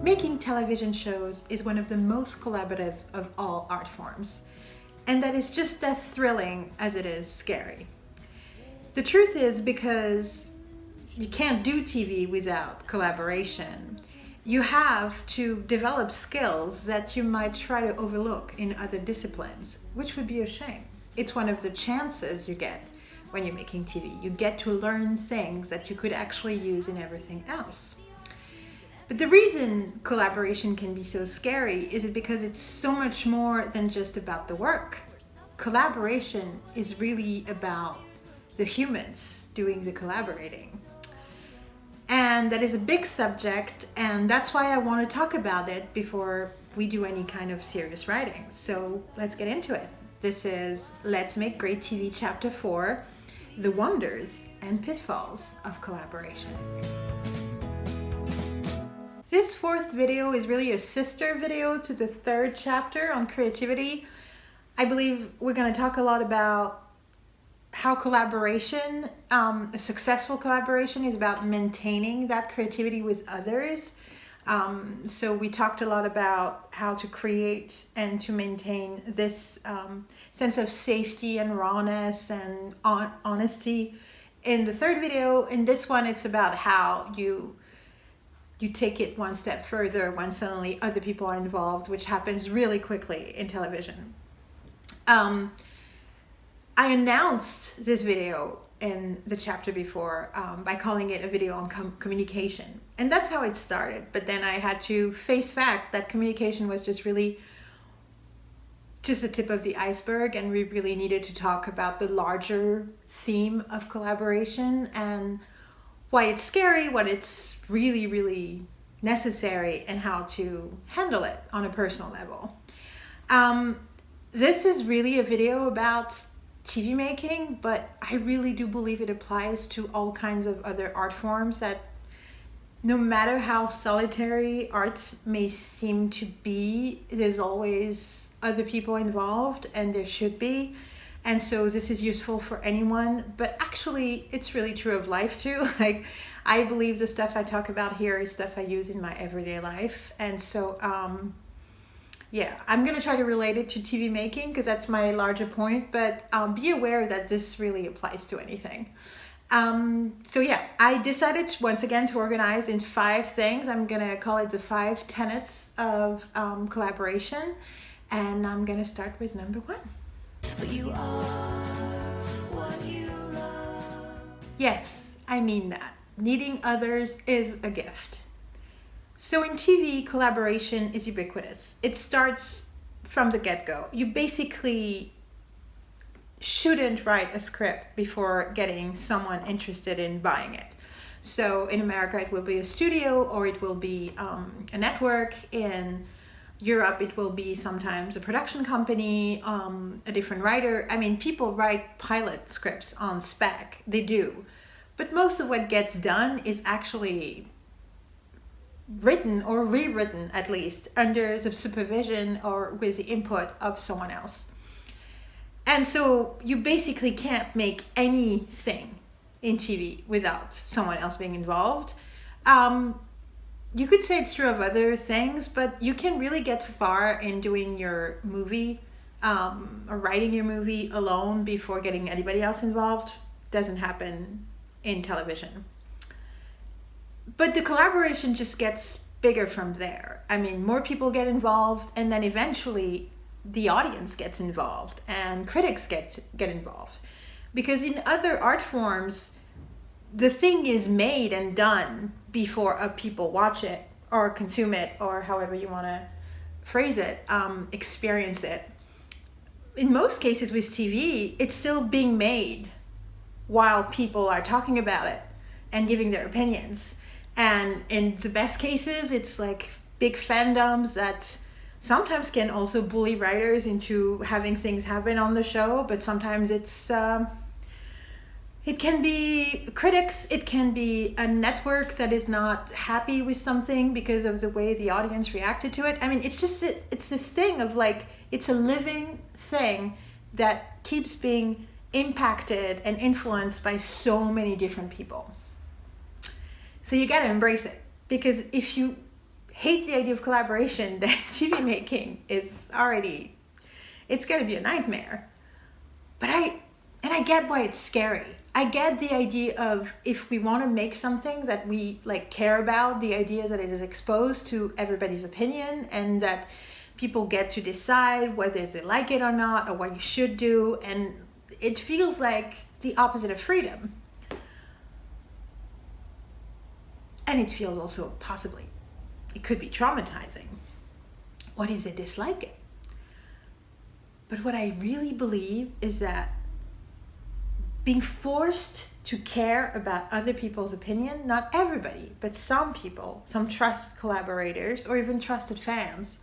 making television shows is one of the most collaborative of all art forms, and that is just as thrilling as it is scary. The truth is, because you can't do TV without collaboration, you have to develop skills that you might try to overlook in other disciplines, which would be a shame. It's one of the chances you get when you're making TV. You get to learn things that you could actually use in everything else. But the reason collaboration can be so scary is because it's so much more than just about the work. Collaboration is really about the humans doing the collaborating. And that is a big subject, and that's why I want to talk about it before we do any kind of serious writing. So let's get into it. This is Let's Make Great TV Chapter 4, The Wonders and Pitfalls of Collaboration. This fourth video is really a sister video to the third chapter on creativity. I believe we're going to talk a lot about how collaboration, a successful collaboration, is about maintaining that creativity with others. So we talked a lot about how to create and to maintain this sense of safety and rawness and honesty. In the third video, in this one, it's about how you take it one step further when suddenly other people are involved, which happens really quickly in television. I announced this video in the chapter before by calling it a video on communication. And that's how it started. But then I had to face fact that communication was just really just the tip of the iceberg, and we really needed to talk about the larger theme of collaboration and why it's scary, what it's really, really necessary, and how to handle it on a personal level. This is really a video about TV making, but I really do believe it applies to all kinds of other art forms, that no matter how solitary art may seem to be, there's always other people involved, and there should be. And so this is useful for anyone, but actually it's really true of life too. Like, I believe the stuff I talk about here is stuff I use in my everyday life. And so yeah, I'm going to try to relate it to TV making because that's my larger point, but be aware that this really applies to anything. So yeah, I decided once again to organize in 5 things. I'm going to call it the 5 tenets of collaboration, and I'm going to start with number 1. But you are what you love. Yes, I mean that. Needing others is a gift. So in TV, collaboration is ubiquitous. It starts from the get-go. You basically shouldn't write a script before getting someone interested in buying it. So in America, it will be a studio, or it will be a network. In Europe, it will be sometimes a production company, a different writer. I mean, people write pilot scripts on spec. They do. But most of what gets done is actually written or rewritten, at least under the supervision or with the input of someone else. And so you basically can't make anything in TV without someone else being involved. You could say it's true of other things, but you can really get far in doing your movie or writing your movie alone before getting anybody else involved. Doesn't happen in television. But the collaboration just gets bigger from there. I mean, more people get involved, and then eventually the audience gets involved and critics get involved. Because in other art forms, the thing is made and done before people watch it or consume it, or however you want to phrase it, experience it. In most cases with TV, it's still being made while people are talking about it and giving their opinions. And in the best cases, it's like big fandoms that sometimes can also bully writers into having things happen on the show, but sometimes it's it can be critics, it can be a network that is not happy with something because of the way the audience reacted to it. I mean, it's this thing of like, it's a living thing that keeps being impacted and influenced by so many different people. So you got to embrace it, because if you hate the idea of collaboration, then TV making is already, it's going to be a nightmare. But I get why it's scary. I get the idea of, if we want to make something that we like care about, the idea that it is exposed to everybody's opinion and that people get to decide whether they like it or not, or what you should do. And it feels like the opposite of freedom. And it feels also possibly, it could be traumatizing. What if they dislike it? But what I really believe is that being forced to care about other people's opinion, not everybody, but some people, some trusted collaborators or even trusted fans,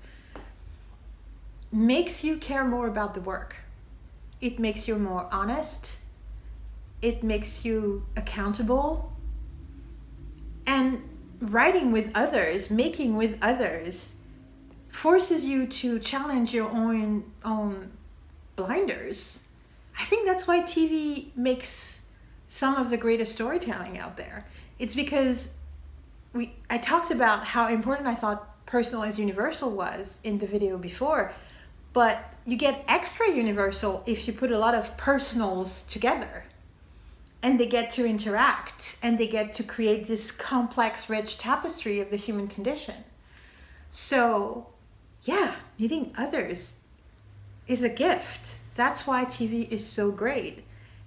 makes you care more about the work. It makes you more honest. It makes you accountable. And writing with others, making with others, forces you to challenge your own blinders. I think that's why TV makes some of the greatest storytelling out there. It's because I talked about how important I thought personal as universal was in the video before, but you get extra universal if you put a lot of personals together, and they get to interact, and they get to create this complex, rich tapestry of the human condition. So yeah, needing others is a gift. That's why TV is so great,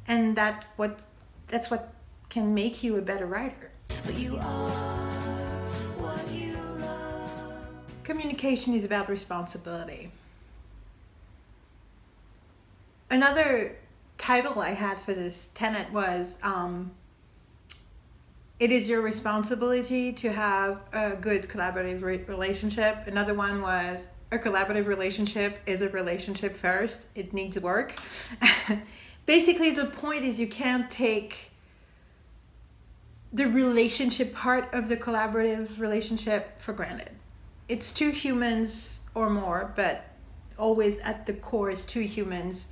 and that's what can make you a better writer. But you are what you love. Communication is about responsibility. Another title I had for this tenet was it is your responsibility to have a good collaborative relationship. Another one was, a collaborative relationship is a relationship first. It needs work. Basically, the point is you can't take the relationship part of the collaborative relationship for granted. It's two humans or more, but always at the core is two humans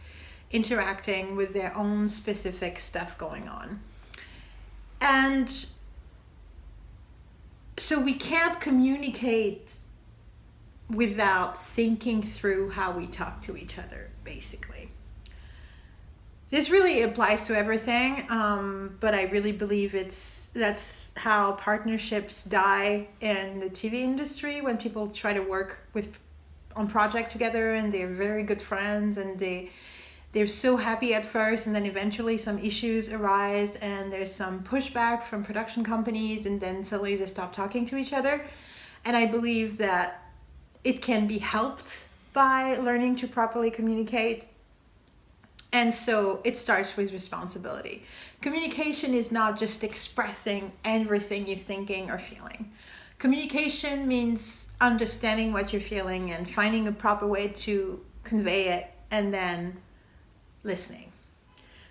interacting with their own specific stuff going on. And so we can't communicate without thinking through how we talk to each other, basically. This really applies to everything, but I really believe that's how partnerships die in the TV industry, when people try to work on project together and they're very good friends and they're so happy at first, and then eventually some issues arise and there's some pushback from production companies, and then suddenly they stop talking to each other. And I believe that it can be helped by learning to properly communicate. And so it starts with responsibility. Communication is not just expressing everything you're thinking or feeling. Communication means understanding what you're feeling and finding a proper way to convey it, and then listening.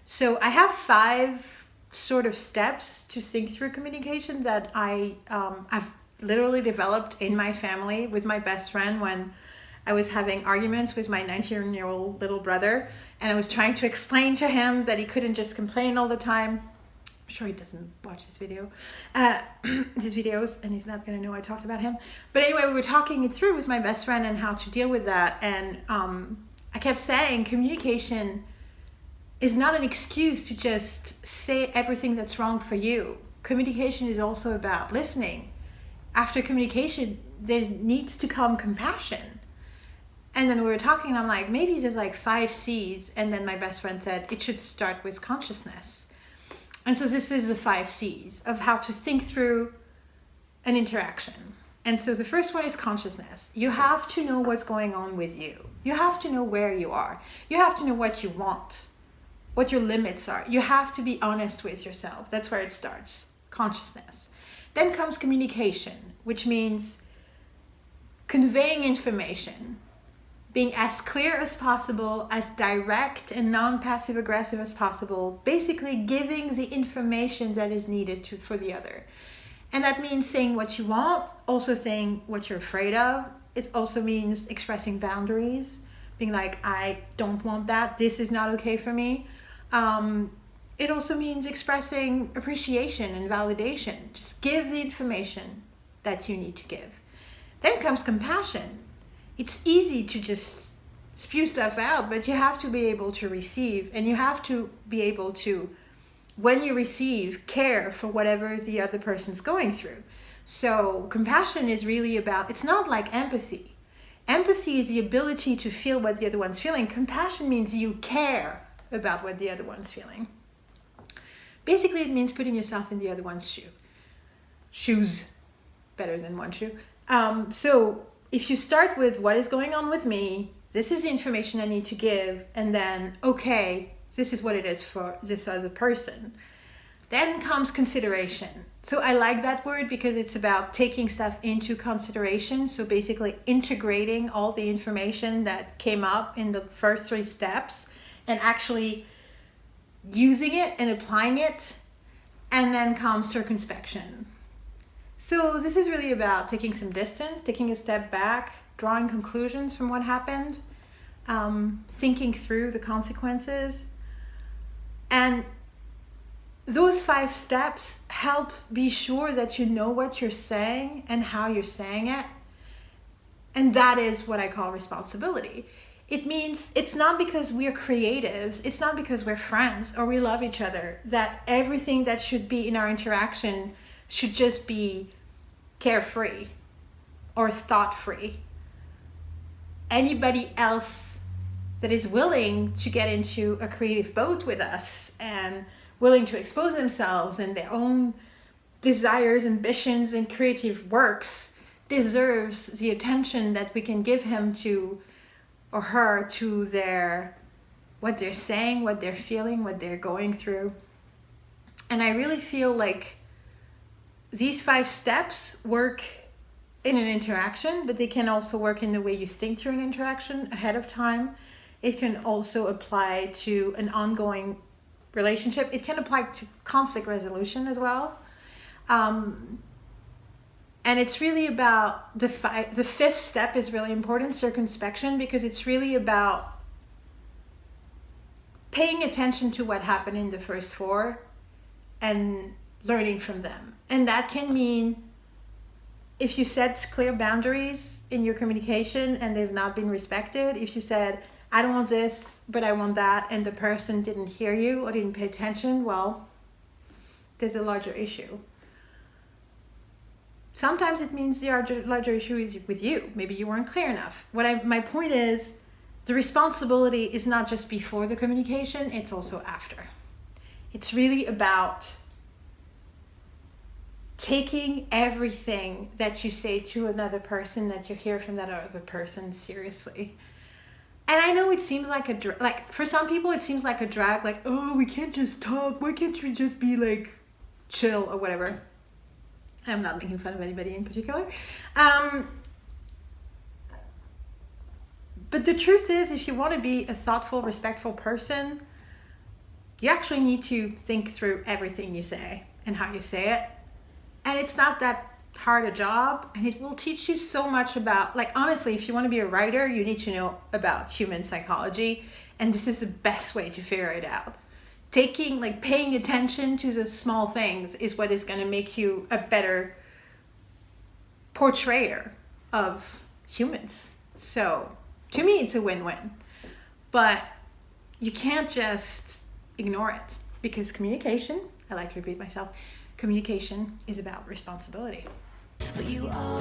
So I have 5 sort of steps to think through communication that I've literally developed in my family with my best friend when I was having arguments with my 19-year-old little brother, and I was trying to explain to him that he couldn't just complain all the time. I'm sure he doesn't watch this video, his videos, and he's not going to know I talked about him. But anyway, we were talking it through with my best friend and how to deal with that. And I kept saying communication is not an excuse to just say everything that's wrong for you. Communication is also about listening. After communication, there needs to come compassion. And then we were talking, and I'm like, maybe there's like 5 C's. And then my best friend said, it should start with consciousness. And so this is the 5 C's of how to think through an interaction. And so the first one is consciousness. You have to know what's going on with you. You have to know where you are. You have to know what you want, what your limits are. You have to be honest with yourself. That's where it starts, consciousness. Then comes communication, which means conveying information, being as clear as possible, as direct and non-passive aggressive as possible, basically giving the information that is needed for the other. And that means saying what you want, also saying what you're afraid of. It also means expressing boundaries, being like, I don't want that, this is not okay for me. It also means expressing appreciation and validation. Just give the information that you need to give. Then comes compassion. It's easy to just spew stuff out, but you have to be able to receive, and you have to be able to, when you receive, care for whatever the other person's going through. So compassion is really about, it's not like empathy. Empathy is the ability to feel what the other one's feeling. Compassion means you care about what the other one's feeling. Basically, it means putting yourself in the other one's shoes. Better than one shoe. So if you start with what is going on with me, this is the information I need to give, and then, okay, this is what it is for this other person. Then comes consideration. So I like that word because it's about taking stuff into consideration. So basically integrating all the information that came up in the first 3 steps and actually using it and applying it. And then comes circumspection. So this is really about taking some distance, taking a step back, drawing conclusions from what happened, thinking through the consequences. And those 5 steps help be sure that you know what you're saying and how you're saying it. And that is what I call responsibility. It means it's not because we're creatives, it's not because we're friends or we love each other, that everything that should be in our interaction should just be carefree or thought-free. Anybody else that is willing to get into a creative boat with us and willing to expose themselves and their own desires, ambitions, and creative works deserves the attention that we can give him to or her to their what they're saying, what they're feeling, what they're going through. And I really feel like these 5 steps work in an interaction, but they can also work in the way you think through an interaction ahead of time. It can also apply to an ongoing relationship. It can apply to conflict resolution as well. And it's really about the 5th step is really important, circumspection, because it's really about paying attention to what happened in the first 4 and learning from them. And that can mean if you set clear boundaries in your communication and they've not been respected, if you said, I don't want this, but I want that, and the person didn't hear you or didn't pay attention, well, there's a larger issue. Sometimes it means the larger issue is with you. Maybe you weren't clear enough. My point is, the responsibility is not just before the communication, it's also after. It's really about taking everything that you say to another person, that you hear from that other person, seriously. And I know it seems like for some people it seems like a drag, like, oh, we can't just talk, why can't we just be like chill or whatever. I'm not making fun of anybody in particular. But the truth is, if you want to be a thoughtful, respectful person, you actually need to think through everything you say and how you say it. And it's not that hard a job, and it will teach you so much about, like, honestly, if you want to be a writer, you need to know about human psychology, and this is the best way to figure it out. Paying attention to the small things is what is going to make you a better portrayer of humans. So to me, it's a win-win, but you can't just ignore it, because communication, I like to repeat myself, communication is about responsibility. But you are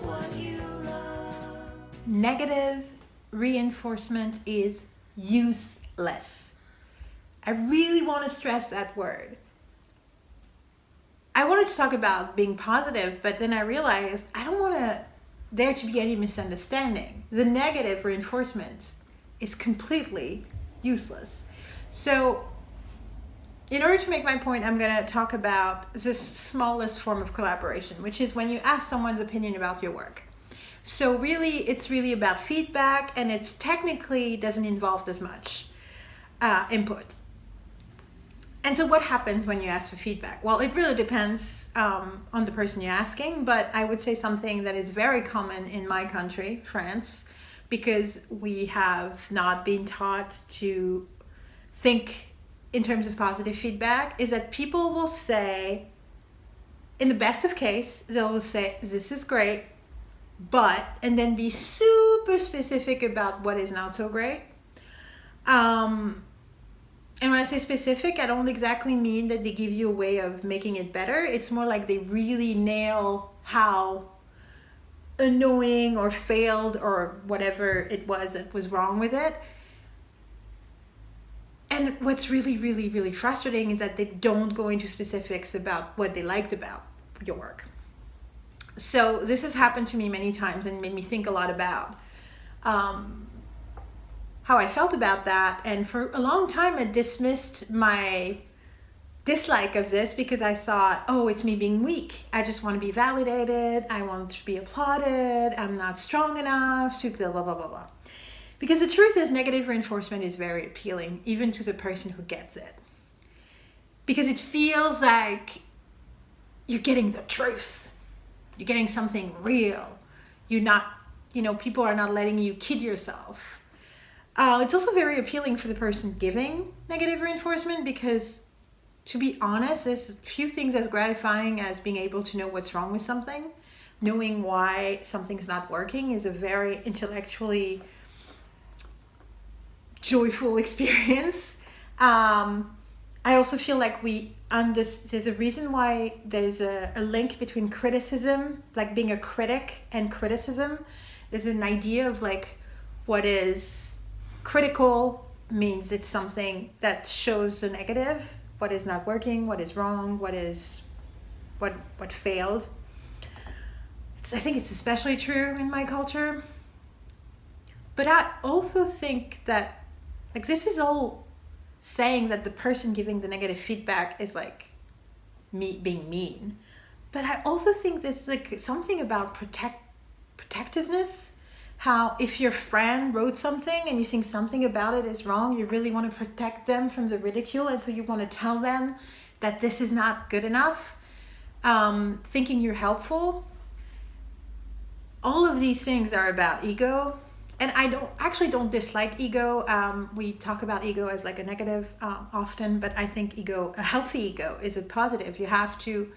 what you love. Negative reinforcement is useless. I really want to stress that word. I wanted to talk about being positive, but then I realized I don't want there to be any misunderstanding. The negative reinforcement is completely useless. So in order to make my point, I'm going to talk about this smallest form of collaboration, which is when you ask someone's opinion about your work. So really, it's really about feedback, and it's technically doesn't involve as much input. And so what happens when you ask for feedback? Well, it really depends on the person you're asking, but I would say something that is very common in my country, France, because we have not been taught to think in terms of positive feedback, is that people will say, in the best of case, they will say, this is great, and then be super specific about what is not so great. And when I say specific, I don't exactly mean that they give you a way of making it better. It's more like they really nail how annoying or failed or whatever it was that was wrong with it. And what's really, really, really frustrating is that they don't go into specifics about what they liked about your work. So this has happened to me many times and made me think a lot about how I felt about that. And for a long time, I dismissed my dislike of this because I thought, oh, it's me being weak. I just want to be validated. I want to be applauded. I'm not strong enough to blah, blah, blah, blah, blah. Because the truth is, negative reinforcement is very appealing, even to the person who gets it. Because it feels like you're getting the truth. You're getting something real. You're not, people are not letting you kid yourself. It's also very appealing for the person giving negative reinforcement because, to be honest, there's few things as gratifying as being able to know what's wrong with something. Knowing why something's not working is a very intellectually joyful experience. I also feel like there's a reason why there's a link between criticism, like being a critic, and criticism. There's an idea of like what is critical means it's something that shows the negative, what is not working, what is wrong, what failed. I think it's especially true in my culture. But I also think that this is all saying that the person giving the negative feedback is like me being mean. But I also think there's like something about protectiveness. How if your friend wrote something and you think something about it is wrong, you really want to protect them from the ridicule, and so you want to tell them that this is not good enough, thinking you're helpful. All of these things are about ego. And I don't dislike ego. We talk about ego as like a negative often, but I think a healthy ego is a positive. You have to,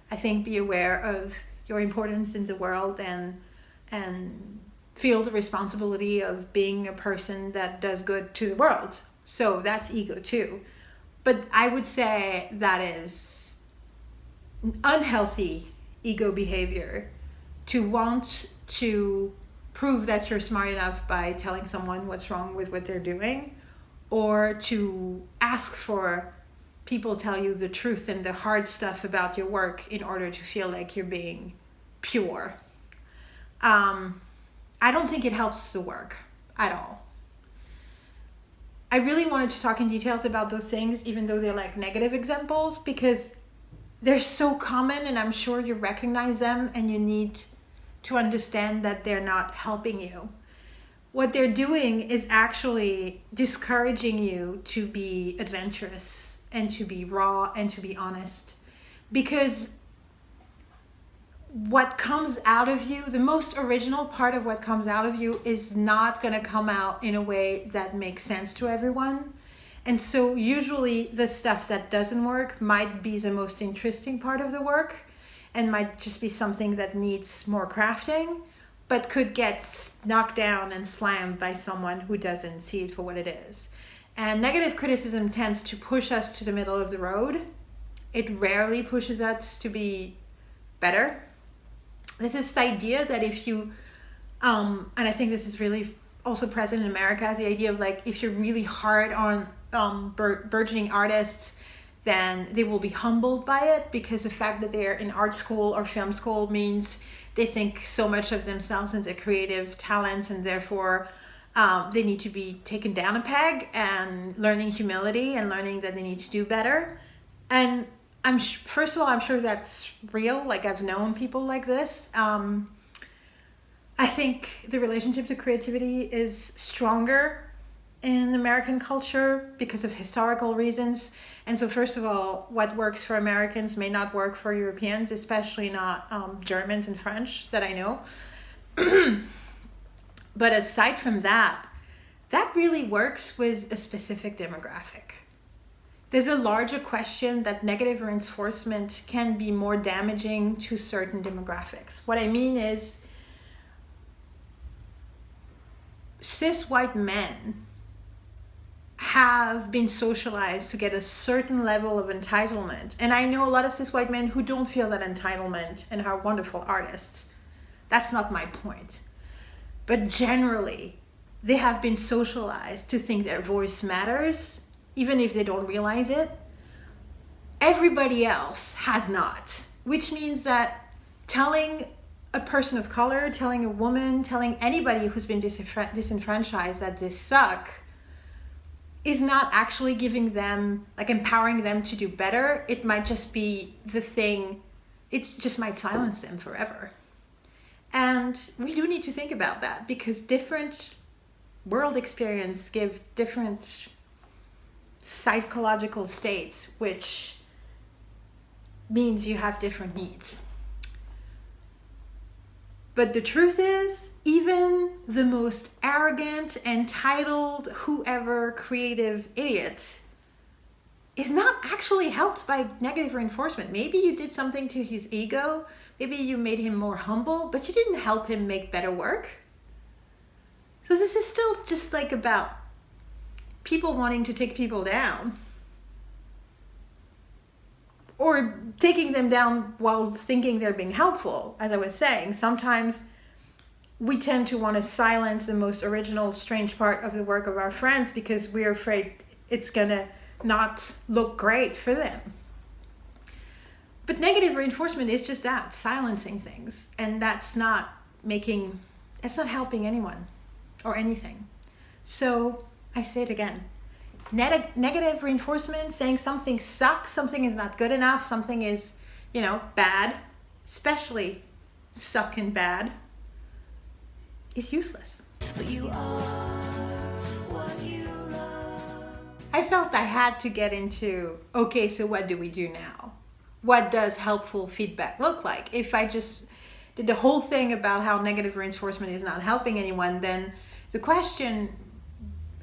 I think, be aware of your importance in the world and feel the responsibility of being a person that does good to the world. So that's ego too. But I would say that is unhealthy ego behavior to want to prove that you're smart enough by telling someone what's wrong with what they're doing, or to ask for people tell you the truth and the hard stuff about your work in order to feel like you're being pure. I don't think it helps the work at all. I really wanted to talk in details about those things, even though they're like negative examples, because they're so common and I'm sure you recognize them and you need to understand that they're not helping you. What they're doing is actually discouraging you to be adventurous and to be raw and to be honest. Because what comes out of you, the most original part of what comes out of you, is not going to come out in a way that makes sense to everyone. And so usually the stuff that doesn't work might be the most interesting part of the work, and might just be something that needs more crafting, but could get knocked down and slammed by someone who doesn't see it for what it is. And negative criticism tends to push us to the middle of the road. It rarely pushes us to be better. There's this idea that if you, and I think this is really also present in America, is the idea of like, if you're really hard on burgeoning artists, then they will be humbled by it, because the fact that they're in art school or film school means they think so much of themselves and their creative talents, and therefore they need to be taken down a peg, and learning humility and learning that they need to do better. And first of all, I'm sure that's real. Like, I've known people like this. I think the relationship to creativity is stronger in American culture because of historical reasons. And so first of all, what works for Americans may not work for Europeans, especially not Germans and French that I know. But aside from that, that really works with a specific demographic. There's a larger question that negative reinforcement can be more damaging to certain demographics. What I mean is, cis white men have been socialized to get a certain level of entitlement. And I know a lot of cis white men who don't feel that entitlement and are wonderful artists. That's not my point. But generally, they have been socialized to think their voice matters, even if they don't realize it. Everybody else has not, which means that telling a person of color, telling a woman, telling anybody who's been disenfranchised that they suck is not actually giving them, like empowering them to do better. It might just be the thing, it just might silence them forever. And we do need to think about that, because different world experience give different psychological states, which means you have different needs. But the truth is, even the most arrogant, entitled, whoever creative idiot is not actually helped by negative reinforcement. Maybe you did something to his ego, maybe you made him more humble, but you didn't help him make better work. So this is still just like about people wanting to take people down, or taking them down while thinking they're being helpful. As I was saying, sometimes we tend to want to silence the most original, strange part of the work of our friends because we're afraid it's gonna not look great for them. But negative reinforcement is just that, silencing things. And that's not helping anyone or anything. So I say it again. Negative reinforcement, saying something sucks, something is not good enough, something is, bad, especially suck and bad, is useless. But you are what you love. I felt I had to get into, okay, so what do we do now? What does helpful feedback look like? If I just did the whole thing about how negative reinforcement is not helping anyone, then the question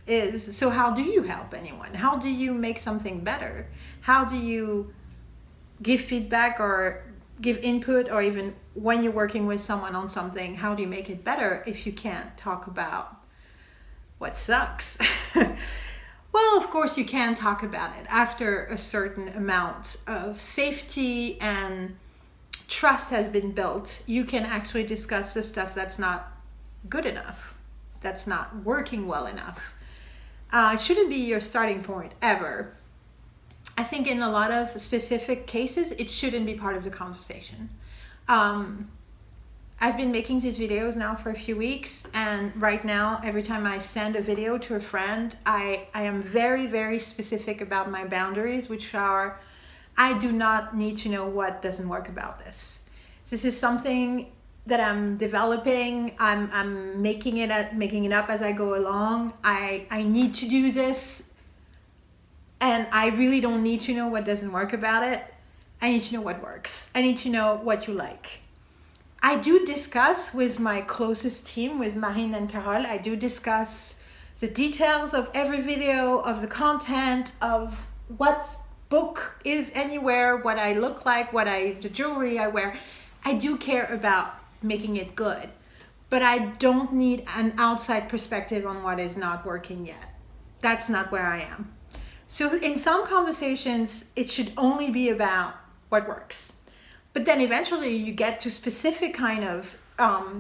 is, so how do you help anyone? How do you make something better? How do you give feedback or give input, or even when you're working with someone on something, how do you make it better if you can't talk about what sucks? Well, of course you can talk about it. After a certain amount of safety and trust has been built, you can actually discuss the stuff that's not good enough, that's not working well enough. It shouldn't be your starting point ever. I think in a lot of specific cases, it shouldn't be part of the conversation. I've been making these videos now for a few weeks, and right now, every time I send a video to a friend, I am very, very specific about my boundaries, which are, I do not need to know what doesn't work about this. This is something that I'm developing. I'm making it up as I go along. I need to do this, and I really don't need to know what doesn't work about it. I need to know what works. I need to know what you like. I do discuss with my closest team, with Marine and Carole, I do discuss the details of every video, of the content, of what book is anywhere, what I look like, the jewelry I wear. I do care about making it good, but I don't need an outside perspective on what is not working yet. That's not where I am. So in some conversations, it should only be about what works. But then eventually you get to specific kind of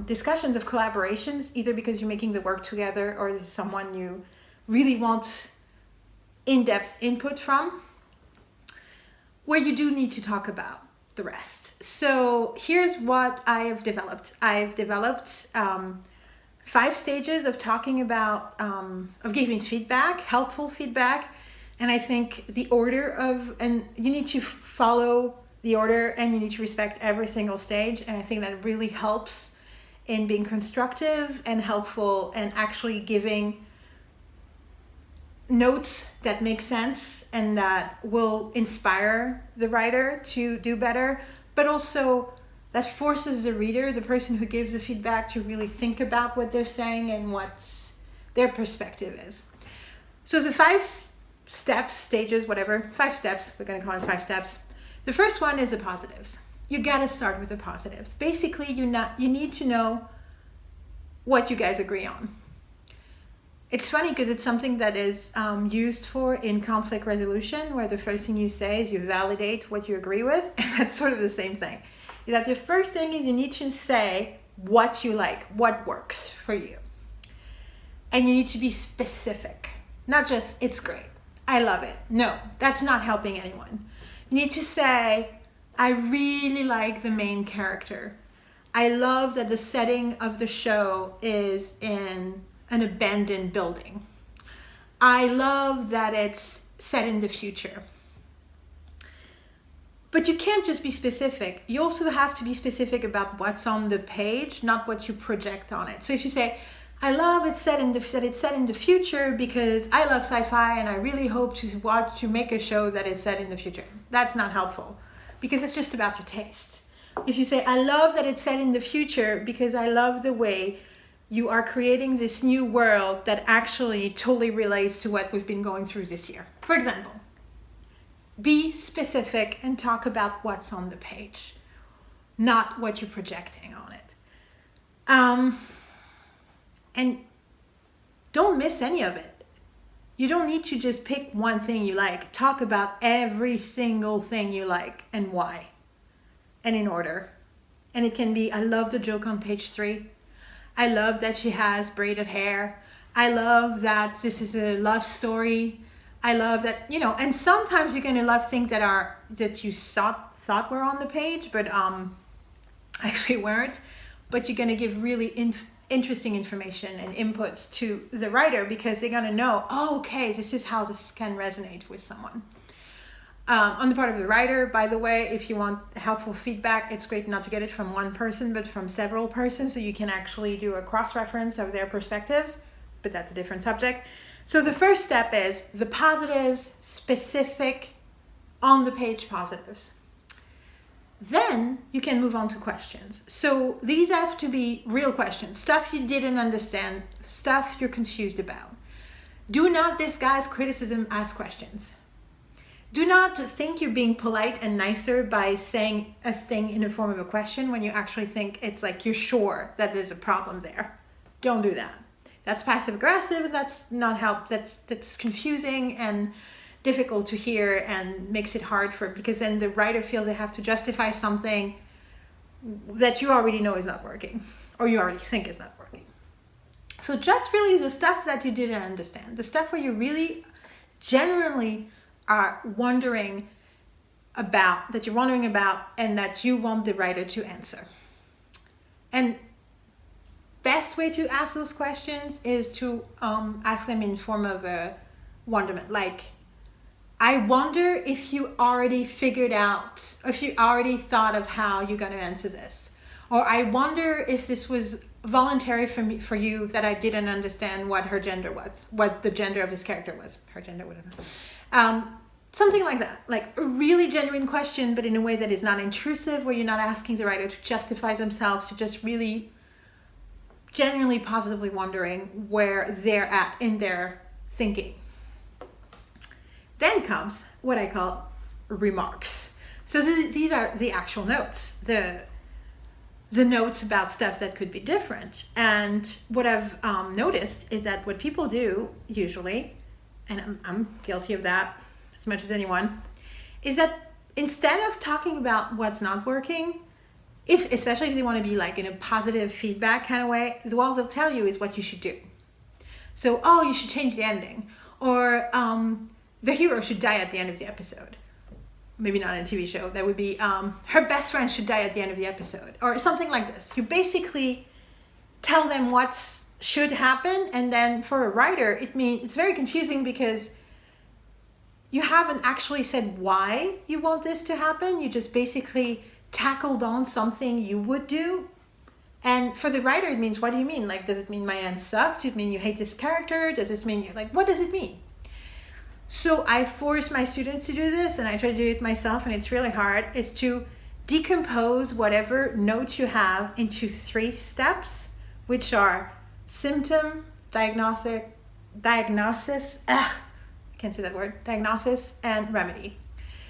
discussions of collaborations, either because you're making the work together or there's someone you really want in-depth input from, where you do need to talk about the rest. So here's what I have developed. I've developed 5 stages of talking about, of giving feedback, helpful feedback. And I think the order and you need to follow the order, and you need to respect every single stage. And I think that really helps in being constructive and helpful and actually giving notes that make sense and that will inspire the writer to do better, but also that forces the reader, the person who gives the feedback, to really think about what they're saying and what their perspective is. So the 5 steps, stages, whatever, 5 steps, we're going to call it 5 steps. The first one is the positives. You got to start with the positives. Basically, you need to know what you guys agree on. It's funny because it's something that is used for in conflict resolution, where the first thing you say is you validate what you agree with. And that's sort of the same thing. That the first thing is you need to say what you like, what works for you. And you need to be specific, not just, it's great, I love it. No, that's not helping anyone. You need to say, I really like the main character. I love that the setting of the show is in an abandoned building. I love that it's set in the future. But you can't just be specific. You also have to be specific about what's on the page, not what you project on it. So if you say, I love it's set in the future because I love sci-fi and I really hope to make a show that is set in the future. That's not helpful because it's just about your taste. If you say, I love that it's set in the future because I love the way you are creating this new world that actually totally relates to what we've been going through this year. For example, be specific and talk about what's on the page, not what you're projecting on it. And don't miss any of it. You don't need to just pick one thing you like. Talk about every single thing you like and why, and in order. And it can be, I love the joke on page 3. I love that she has braided hair. I love that this is a love story. I love that, and sometimes you're going to love things that you thought were on the page, but actually weren't. But you're going to give really interesting information and input to the writer because they're going to know, oh, okay, this is how this can resonate with someone. On the part of the writer, by the way, if you want helpful feedback, it's great not to get it from one person, but from several persons, so you can actually do a cross-reference of their perspectives, but that's a different subject. So the first step is the positives, specific, on-the-page positives. Then you can move on to questions. So these have to be real questions, stuff you didn't understand, stuff you're confused about. Do not disguise criticism as questions. Do not think you're being polite and nicer by saying a thing in the form of a question when you actually think it's like you're sure that there's a problem there. Don't do that. That's passive aggressive and that's not help. That's confusing and difficult to hear and makes it hard because then the writer feels they have to justify something that you already know is not working or you already think is not working. So just really the stuff that you didn't understand, the stuff where you really genuinely are wondering about and that you want the writer to answer. And best way to ask those questions is to ask them in form of a wonderment, like, I wonder if you already figured out, if you already thought of how you're going to answer this. Or I wonder if this was voluntary for you that I didn't understand what her gender was, what the gender of this character was. Her gender, whatever. Something like that. Like a really genuine question, but in a way that is not intrusive, where you're not asking the writer to justify themselves, you're just really genuinely positively wondering where they're at in their thinking. Then comes what I call remarks. So these are the actual notes, the notes about stuff that could be different. And what I've noticed is that what people do usually, and I'm guilty of that as much as anyone, is that instead of talking about what's not working, especially if they want to be like in a positive feedback kind of way, all they'll tell you is what you should do. So, you should change the ending, or the hero should die at the end of the episode. Maybe not in a TV show. That would be her best friend should die at the end of the episode, or something like this. You basically tell them what should happen, and then for a writer, it's very confusing because you haven't actually said why you want this to happen. You just basically tackled on something you would do. And for the writer, it means, what do you mean? Like, does it mean my end sucks? Does it mean you hate this character? Does this mean what does it mean? So I force my students to do this, and I try to do it myself, and it's really hard. It's to decompose whatever notes you have into 3 steps, which are symptom, diagnosis, can't say that word, diagnosis, and remedy.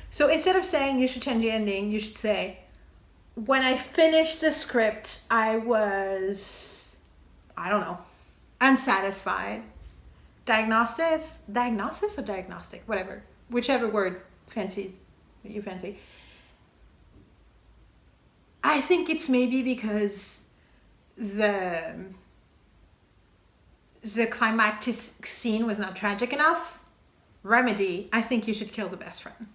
So instead of saying you should change the ending, you should say, when I finished the script, I was, unsatisfied. diagnosis or diagnostic, whatever, whichever word you fancy. I think it's maybe because the climactic scene was not tragic enough. Remedy, I think you should kill the best friend.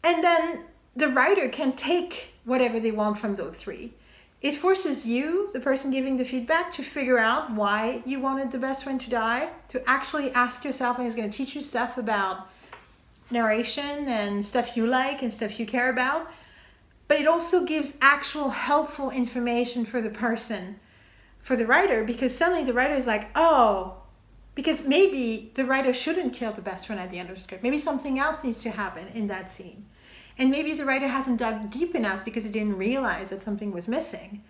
And then the writer can take whatever they want from those three. It forces you, the person giving the feedback, to figure out why you wanted the best friend to die, to actually ask yourself, and it's going to teach you stuff about narration and stuff you like and stuff you care about. But it also gives actual helpful information for the person, for the writer, because suddenly the writer is like, oh, because maybe the writer shouldn't kill the best friend at the end of the script. Maybe something else needs to happen in that scene. And maybe the writer hasn't dug deep enough because he didn't realize that something was missing.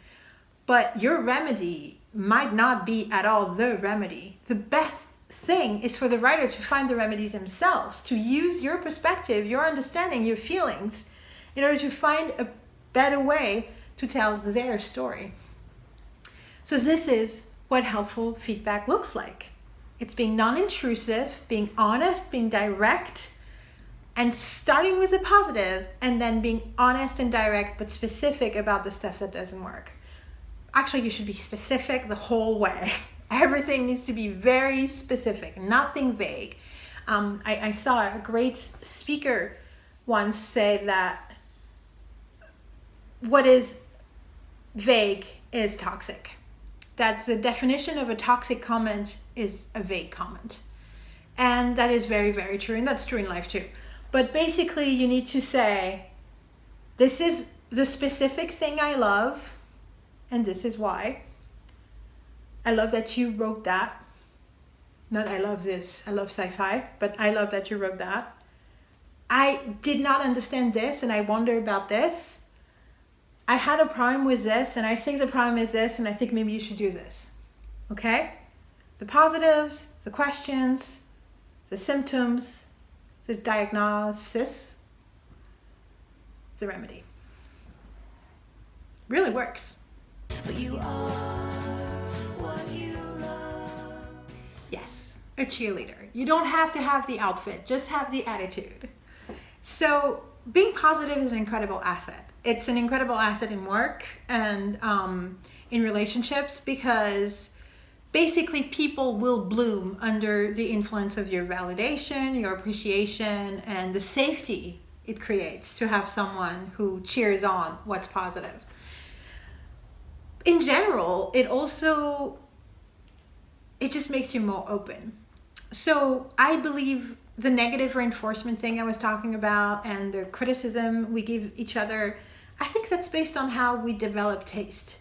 But your remedy might not be at all the remedy. The best thing is for the writer to find the remedies themselves, to use your perspective, your understanding, your feelings, in order to find a better way to tell their story. So this is what helpful feedback looks like. It's being non-intrusive, being honest, being direct, and starting with a positive, and then being honest and direct but specific about the stuff that doesn't work. Actually, you should be specific the whole way. Everything needs to be very specific, nothing vague. I saw a great speaker once say that what is vague is toxic. That the definition of a toxic comment is a vague comment. And that is very, very true. And that's true in life too. But basically, you need to say, this is the specific thing I love, and this is why. I love that you wrote that. Not I love this, I love sci-fi, but I love that you wrote that. I did not understand this, and I wonder about this. I had a problem with this, and I think the problem is this, and I think maybe you should do this. Okay? The positives, the questions, the symptoms, the diagnosis, the remedy. Really works. But you are what you love. Yes, a cheerleader. You don't have to have the outfit, just have the attitude. So being positive is an incredible asset. It's an incredible asset in work and in relationships, because basically people will bloom under the influence of your validation, your appreciation, and the safety it creates to have someone who cheers on what's positive. In general, it just makes you more open. So I believe the negative reinforcement thing I was talking about and the criticism we give each other, I think that's based on how we develop taste.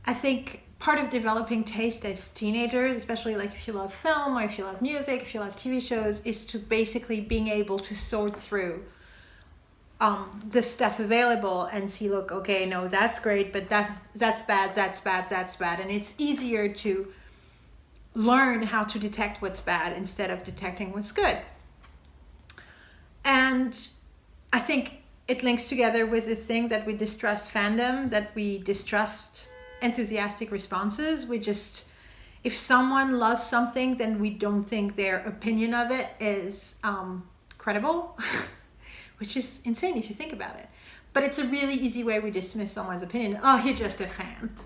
I think part of developing taste as teenagers, especially like if you love film or if you love music, if you love TV shows, is to basically being able to sort through the stuff available and see, look, okay, no, that's great, but that's bad, that's bad, that's bad. And it's easier to learn how to detect what's bad instead of detecting what's good. And I think it links together with the thing that we distrust fandom, that we distrust enthusiastic responses. We just, if someone loves something, then we don't think their opinion of it is credible, which is insane if you think about it. But it's a really easy way we dismiss someone's opinion. Oh, you're just a fan.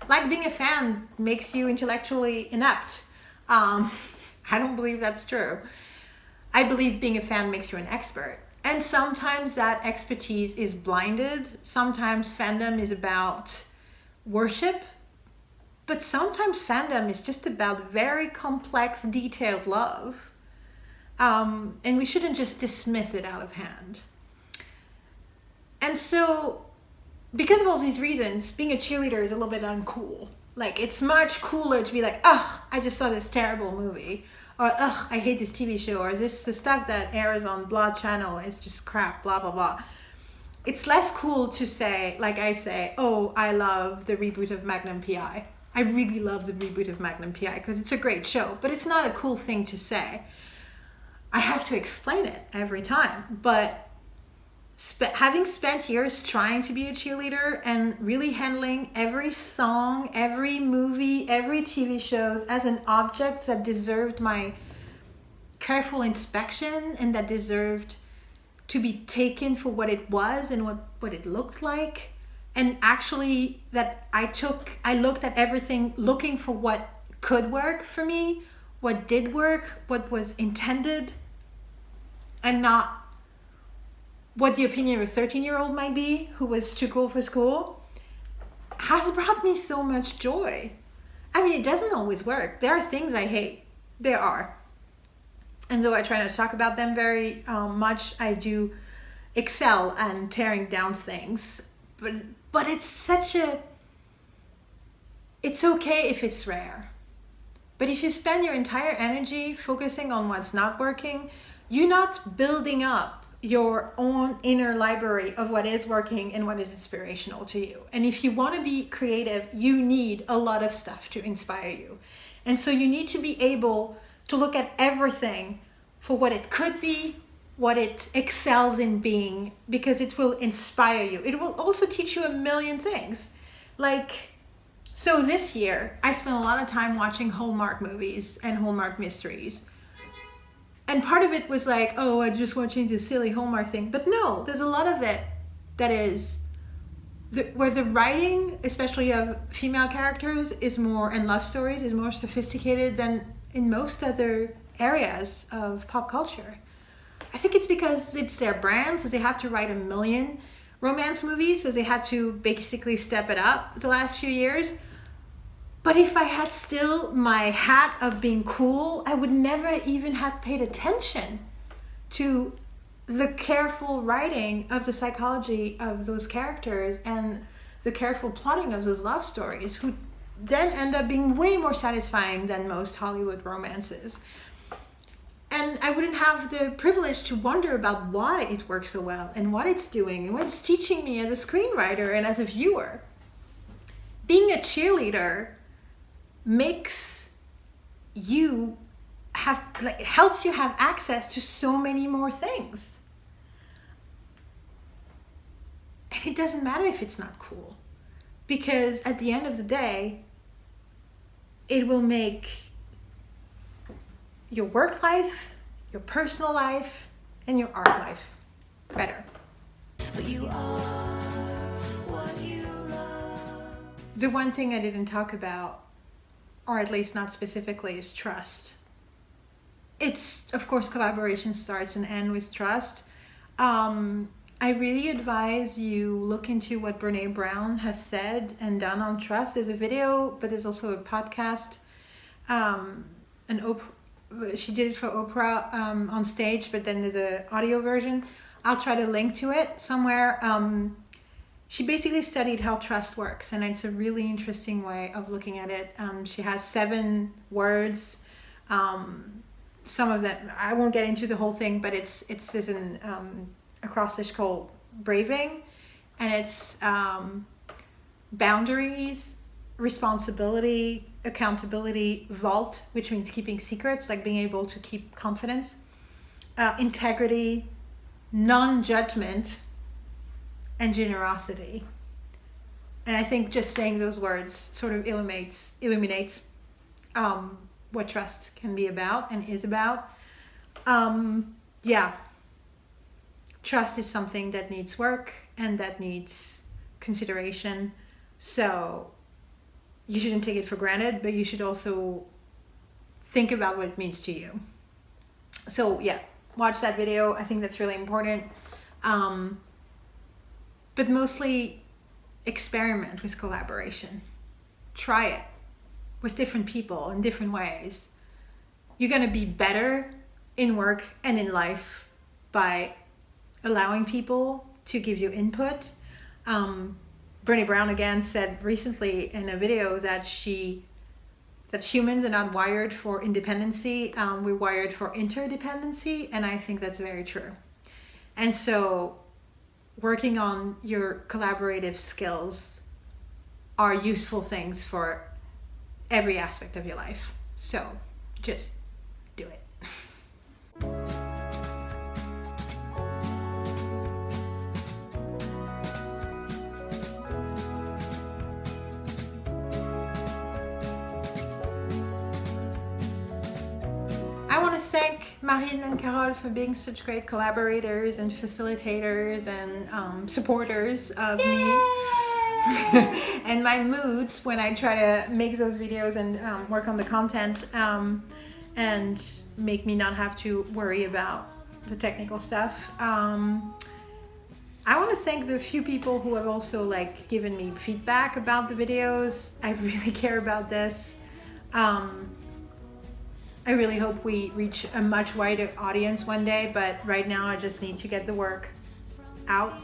Like being a fan makes you intellectually inept. I don't believe that's true. I believe being a fan makes you an expert. And sometimes that expertise is blinded. Sometimes fandom is about worship. But sometimes fandom is just about very complex, detailed love. And we shouldn't just dismiss it out of hand. And so, because of all these reasons, being a cheerleader is a little bit uncool. Like, it's much cooler to be like, ugh, I just saw this terrible movie. Or, ugh, I hate this TV show. Or the stuff that airs on blah channel is just crap, blah, blah, blah. It's less cool to say, like I say, oh, I love the reboot of Magnum P.I. I really love the reboot of Magnum P.I. because it's a great show. But it's not a cool thing to say. I have to explain it every time. But having spent years trying to be a cheerleader and really handling every song, every movie, every TV shows as an object that deserved my careful inspection and that deserved to be taken for what it was and what it looked like. And actually that I looked at everything looking for what could work for me, what did work, what was intended, and not what the opinion of a 13-year-old might be who was too cool for school, has brought me so much joy. I mean, it doesn't always work. There are things I hate. There are. And though I try not to talk about them very much, I do excel at tearing down things. But it's it's okay if it's rare. But if you spend your entire energy focusing on what's not working, you're not building up your own inner library of what is working and what is inspirational to you. And if you want to be creative, you need a lot of stuff to inspire you. And so you need to be able to look at everything for what it could be, what it excels in being, because it will inspire you. It will also teach you a million things. So this year, I spent a lot of time watching Hallmark movies and Hallmark mysteries. And part of it was like, oh, I'm just watching this silly Hallmark thing. But no, there's a lot of it that is where the writing, especially of female characters, is more, and love stories, is more sophisticated than in most other areas of pop culture. I think it's because it's their brand, so they have to write a million romance movies, so they had to basically step it up the last few years. But if I had still my hat of being cool, I would never even have paid attention to the careful writing of the psychology of those characters and the careful plotting of those love stories, who then end up being way more satisfying than most Hollywood romances. And I wouldn't have the privilege to wonder about why it works so well and what it's doing and what it's teaching me as a screenwriter and as a viewer. Being a cheerleader makes you helps you have access to so many more things. And it doesn't matter if it's not cool, because at the end of the day, it will make your work life, your personal life, and your art life better. But you are what you love. The one thing I didn't talk about, or at least not specifically, is trust. It's, of course, collaboration starts and ends with trust. I really advise you look into what Brené Brown has said and done on trust. There's a video, but there's also a podcast. She did it for Oprah on stage, but then there's an audio version. I'll try to link to it somewhere. She basically studied how trust works, and it's a really interesting way of looking at it. She has 7 words. Some of them, I won't get into the whole thing, but it's an acrostic called braving, and it's boundaries, responsibility, accountability, vault, which means keeping secrets, like being able to keep confidence, integrity, non-judgment, and generosity. And I think just saying those words sort of illuminates what trust can be about and is about. Trust is something that needs work and that needs consideration. So you shouldn't take it for granted, but you should also think about what it means to you. So yeah, watch that video. I think that's really important. But mostly experiment with collaboration. Try it with different people in different ways. You're going to be better in work and in life by allowing people to give you input. Brené Brown again said recently in a video that humans are not wired for independency. We're wired for interdependency, and I think that's very true. And so working on your collaborative skills are useful things for every aspect of your life. So just do it. Marine and Carole for being such great collaborators and facilitators and supporters of me and my moods when I try to make those videos and work on the content and make me not have to worry about the technical stuff. I want to thank the few people who have also like given me feedback about the videos. I really care about this. I really hope we reach a much wider audience one day, but right now I just need to get the work out.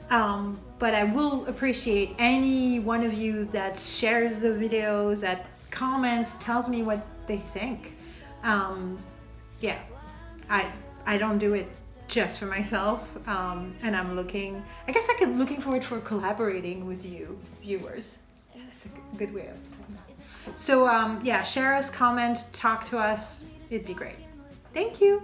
But I will appreciate any one of you that shares the videos, that comments, tells me what they think. Yeah, I don't do it just for myself, and I'm looking forward for collaborating with you viewers. Yeah, that's a good way of saying that. So yeah, share us, comment, talk to us. It'd be great. Thank you.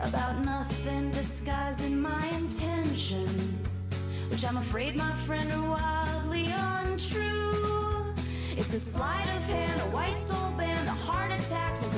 About nothing, disguising my intentions, which I'm afraid, my friend, are wildly untrue. It's a sleight of hand, a white soul band, the heart attacks and